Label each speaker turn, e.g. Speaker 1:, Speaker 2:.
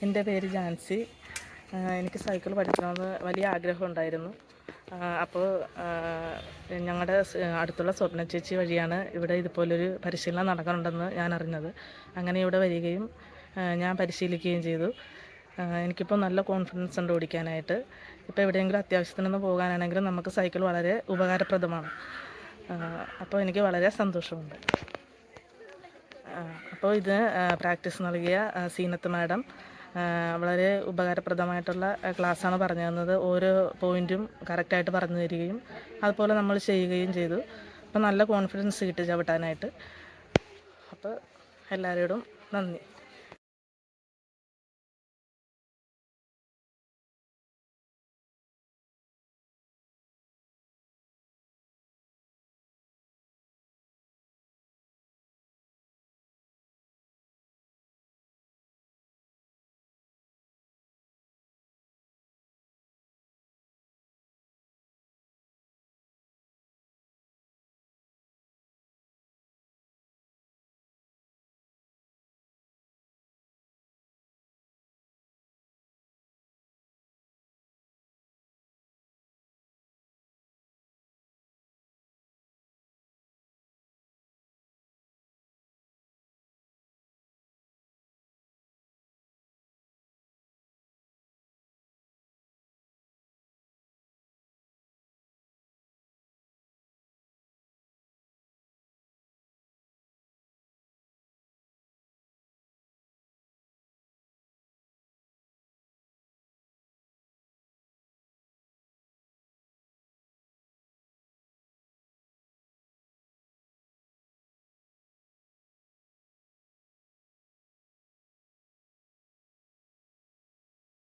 Speaker 1: എൻ്റെ പേര് ജാൻസി. എനിക്ക് സൈക്കിൾ പഠിക്കണമെന്ന് വലിയ ആഗ്രഹമുണ്ടായിരുന്നു. അപ്പോൾ ഞങ്ങളുടെ അടുത്തുള്ള സ്വപ്ന ചേച്ചി വഴിയാണ് ഇവിടെ ഇതുപോലൊരു പരിശീലനം നടക്കുന്നുണ്ടെന്ന് ഞാൻ അറിഞ്ഞത്. അങ്ങനെ ഇവിടെ വരികയും ഞാൻ പരിശീലിക്കുകയും ചെയ്തു. എനിക്കിപ്പോൾ നല്ല കോൺഫിഡൻസ് ഉണ്ട് ഓടിക്കാനായിട്ട്. ഇപ്പോൾ എവിടെയെങ്കിലും അത്യാവശ്യത്തിനൊന്ന് പോകാനാണെങ്കിലും നമുക്ക് സൈക്കിൾ വളരെ ഉപകാരപ്രദമാണ്. അപ്പോൾ എനിക്ക് വളരെ സന്തോഷമുണ്ട്. അപ്പോൾ ഇത് പ്രാക്ടീസ് നൽകിയ സീനത്ത് മാഡം വളരെ ഉപകാരപ്രദമായിട്ടുള്ള ക്ലാസ്സാണ് പറഞ്ഞു തന്നത്. ഓരോ പോയിൻറ്റും കറക്റ്റായിട്ട് പറഞ്ഞു തരികയും അതുപോലെ നമ്മൾ ചെയ്യുകയും ചെയ്തു. അപ്പോൾ നല്ല കോൺഫിഡൻസ് കിട്ടി ചവിട്ടാനായിട്ട്. അപ്പോൾ എല്ലാവരോടും നന്ദി.